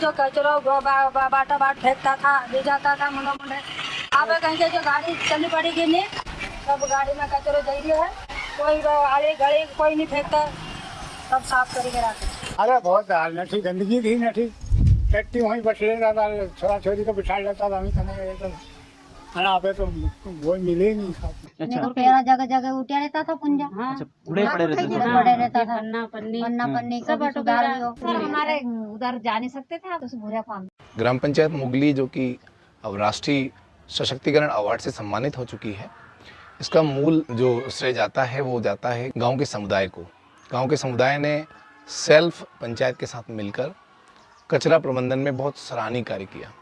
जो कचरा बाटा बाट फेंकता था, ले जाता था मुंडे मुंडे। अब कहीं से जो गाड़ी चलनी पड़ेगी नहीं, सब गाड़ी में कचरा दे रही है, कोई आड़े गड़े कोई नहीं फेंकता, सब साफ करके रखते। अरे बहुत हाल नठी गंदगी थी नठी टट्टी वहीं बस ले रहा था, छोरा छोरी को बिठा लेता था, हम तो यहाँ पे तो वो मिले नहीं। अच्छा पेड़ा जगह जगह उठा रहता था पुंजा। हाँ अच्छा कूड़े पड़े रहते थे, पड़े रहता था, पन्ना पन्नी सब सुधार हमारे उधर जा नहीं सकते थे, तो बुरा काम। ग्राम पंचायत मुगली जो कि अब राष्ट्रीय सशक्तिकरण अवार्ड से सम्मानित हो चुकी है, इसका मूल जो श्रेय जाता है वो जाता है गांव के समुदाय को। गांव के समुदाय ने सेल्फ पंचायत के साथ मिलकर कचरा प्रबंधन में बहुत सराहनीय कार्य किया।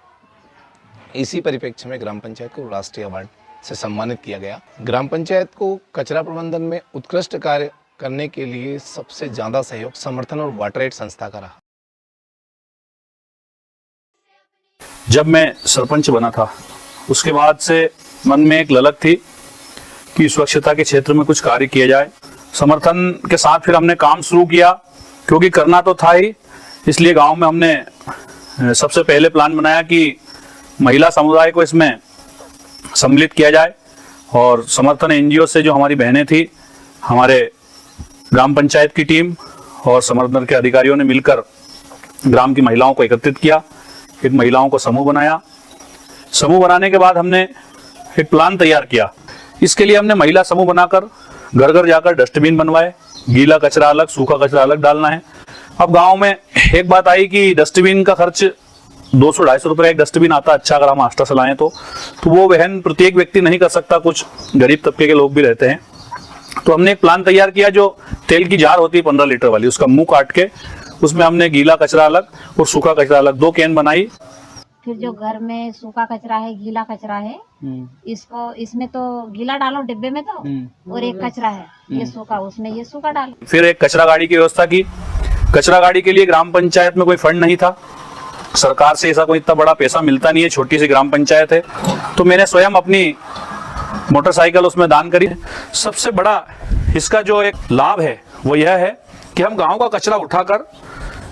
इसी परिप्रेक्ष्य में ग्राम पंचायत को राष्ट्रीय अवार्ड से सम्मानित किया गया। ग्राम पंचायत को कचरा प्रबंधन में उत्कृष्ट कार्य करने के लिए सबसे ज़्यादा सहयोग समर्थन और वाटर एड संस्था का रहा। जब मैं सरपंच बना था उसके बाद से मन में एक ललक थी कि स्वच्छता के क्षेत्र में कुछ कार्य किया जाए। समर्थन के साथ फिर हमने काम शुरू किया, क्योंकि करना तो था ही। इसलिए गांव में हमने सबसे पहले प्लान बनाया कि महिला समुदाय को इसमें सम्मिलित किया जाए, और समर्थन एनजीओ से जो हमारी बहनें थी, हमारे ग्राम पंचायत की टीम और समर्थन के अधिकारियों ने मिलकर ग्राम की महिलाओं को एकत्रित किया, एक महिलाओं को समूह बनाया। समूह बनाने के बाद हमने एक प्लान तैयार किया। इसके लिए हमने महिला समूह बनाकर घर घर जाकर डस्टबिन बनवाए, गीला कचरा अलग सूखा कचरा अलग डालना है। अब गांव में एक बात आई कि डस्टबिन का खर्च 200-250 रुपये एक डस्टबिन आता, अच्छा अगर हम आस्था से लाएं तो वो वहन प्रत्येक व्यक्ति नहीं कर सकता, कुछ गरीब तबके के लोग भी रहते हैं। तो हमने एक प्लान तैयार किया, जो तेल की जार होती है 15 लीटर वाली, उसका मुंह काट के उसमें हमने गीला कचरा अलग और सूखा कचरा अलग 2 कैन बनाई। फिर जो घर में सूखा कचरा है, गीला कचरा है, इसको इसमें तो गीला डालो डिब्बे में तो, और एक कचरा है ये सूखा, उसमें ये सूखा डालो। फिर एक कचरा गाड़ी की व्यवस्था की। कचरा गाड़ी के लिए ग्राम पंचायत में कोई फंड नहीं था, सरकार से ऐसा कोई इतना बड़ा पैसा मिलता नहीं है, छोटी सी ग्राम पंचायत है, तो मैंने स्वयं अपनी मोटरसाइकिल उसमें दान करी। सबसे बड़ा इसका जो एक लाभ है वो यह है कि हम गांव का कचरा उठाकर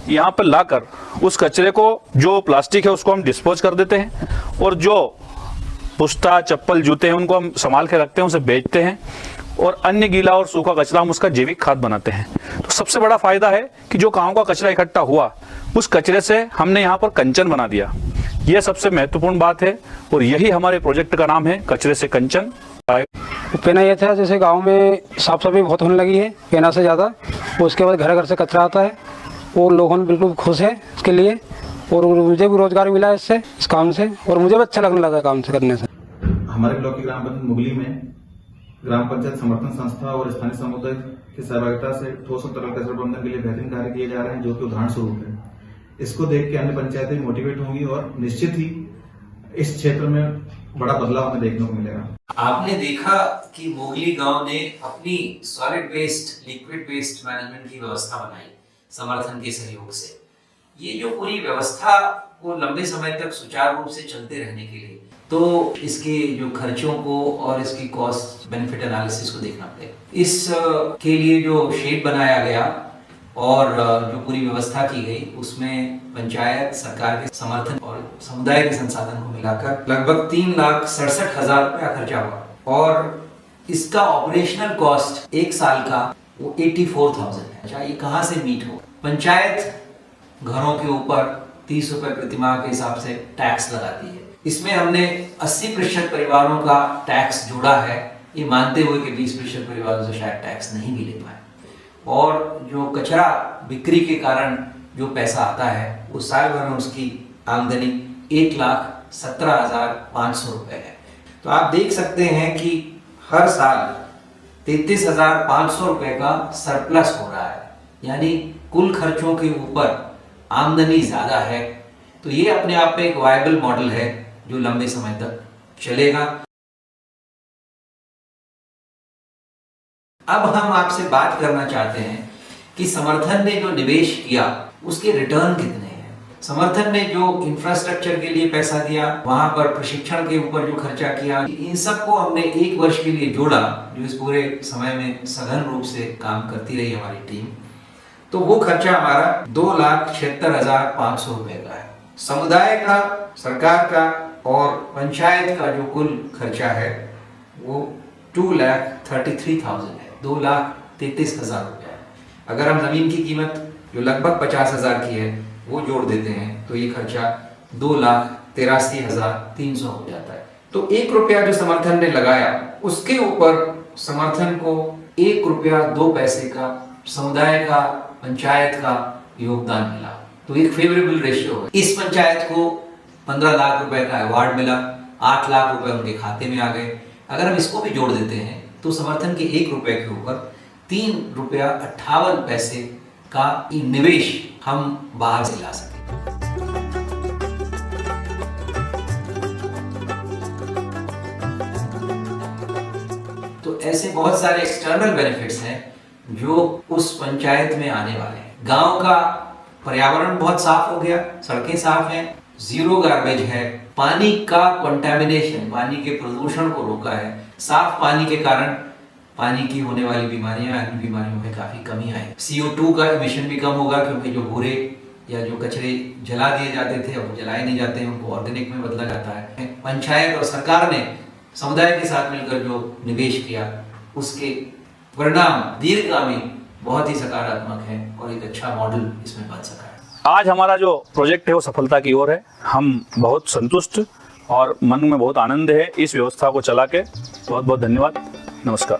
यहाँ पर लाकर उस कचरे को, जो प्लास्टिक है उसको हम डिस्पोज कर देते हैं, और जो पुस्ता चप्पल जूते हैं उनको हम संभाल के रखते हैं, उसे बेचते हैं, और अन्य गीला और सूखा कचरा हम उसका जैविक खाद बनाते हैं। तो सबसे बड़ा फायदा है कि जो गांव का कचरा इकट्ठा हुआ, उस कचरे से हमने यहाँ पर कंचन बना दिया। यह सबसे महत्वपूर्ण बात है, और यही हमारे प्रोजेक्ट का नाम है, कचरे से कंचन। पहना यह था, जैसे गांव में साफ सफाई बहुत होने लगी है पहना से ज़्यादा, उसके बाद घर घर से कचरा आता है, और लोगों ने बिल्कुल खुश है इसके लिए, और मुझे भी रोजगार मिला है इससे, इस काम से, और मुझे भी अच्छा लगने लगा काम से करने से। हमारे ब्लॉक की ग्राम पंचायत मुगली में ग्राम पंचायत समर्थन संस्था और स्थानीय समुदाय की सहभागिता से ठोस और तरल कचरा प्रबंधन के लिए बेहतरीन कार्य किए जा रहे हैं, जो कि उदाहरण स्वरूप है। इसको देख के अन्य पंचायतें मोटिवेट होंगी, और निश्चित ही इस क्षेत्र में बड़ा बदलाव हमें देखने को मिलेगा। आपने देखा कि मोगली गांव ने अपनी solid waste liquid waste management की व्यवस्था बनाई समर्थन के सहयोग से। ये जो पूरी व्यवस्था को लंबे समय तक सुचारू रूप से चलते रहने के लिए, तो इसके जो खर्चों को और इसकी कॉस्ट बेनिफिट एनालिसिस को देखना पड़ेगा। इस के लिए जो शेड बनाया गया और जो पूरी व्यवस्था की गई, उसमें पंचायत, सरकार के समर्थन और समुदाय के संसाधन को मिलाकर लगभग 3,67,000 रुपया खर्चा हुआ, और इसका ऑपरेशनल कॉस्ट एक साल का वो 84,000 है। अच्छा, ये कहाँ से मीट हो? पंचायत घरों के ऊपर 30 रुपए प्रति माह के हिसाब से टैक्स लगाती है। इसमें हमने 80% परिवारों का टैक्स जोड़ा है, ये मानते हुए कि 20% परिवारों से शायद टैक्स नहीं भी ले पाए। और जो कचरा बिक्री के कारण जो पैसा आता है, उस साल भर में उसकी आमदनी 1,17,500 रुपए है। तो आप देख सकते हैं कि हर साल 33,500 रुपए का सरप्लस हो रहा है, यानी कुल खर्चों के ऊपर आमदनी ज्यादा है। तो ये अपने आप में एक वायबल मॉडल है जो लंबे समय तक चलेगा। अब हम आपसे बात करना चाहते हैं कि समर्थन ने जो निवेश किया उसके रिटर्न कितने हैं। समर्थन ने जो इंफ्रास्ट्रक्चर के लिए पैसा दिया, वहां पर प्रशिक्षण के ऊपर जो खर्चा किया, इन सबको हमने 1 वर्ष के लिए जोड़ा, जो इस पूरे समय में सघन रूप से काम करती रही हमारी टीम। तो वो खर्चा हमारा 2,76,500 रुपए का है। समुदाय का, सरकार का और पंचायत का जो कुल खर्चा है वो 2,33,000 है, 2,33,000 रुपया है। अगर हम जमीन की कीमत जो लगभग 50,000 की है वो जोड़ देते हैं तो ये खर्चा 2,83,300 हो जाता है। तो 1 रुपया जो समर्थन ने लगाया उसके ऊपर समर्थन को 1 रुपया 2 पैसे का समुदाय का, पंचायत का योगदान मिला। तो एक फेवरेबल रेशियो है। इस पंचायत को 15 लाख रुपए का अवार्ड मिला, 8 लाख रुपए उनके खाते में आ गए। अगर हम इसको भी जोड़ देते हैं तो समर्थन के 1 रुपए के ऊपर 3 रुपया 58 पैसे का निवेश हम बाहर से ला सकें। तो ऐसे बहुत सारे एक्सटर्नल बेनिफिट्स हैं जो उस पंचायत में आने वाले हैं। गांव का पर्यावरण बहुत साफ हो गया, सड़कें साफ हैं, जीरो गार्बेज है, पानी का कंटामिनेशन, पानी के प्रदूषण को रोका है। साफ पानी के कारण पानी की होने वाली बीमारियां, अन्य बीमारियों में काफी कमी आई। CO2 का एमिशन भी कम होगा क्योंकि जो भूरे या जो कचरे जला दिए जाते थे अब जलाए नहीं जाते हैं, उनको ऑर्गेनिक में बदला जाता है। पंचायत और सरकार ने समुदाय के साथ मिलकर जो निवेश किया उसके परिणाम दीर्घगामी बहुत ही सकारात्मक है और एक अच्छा मॉडल इसमें बन सका है। आज हमारा जो प्रोजेक्ट है वो सफलता की ओर है। हम बहुत संतुष्ट और मन में बहुत आनंद है इस व्यवस्था को चला के। बहुत बहुत धन्यवाद। नमस्कार।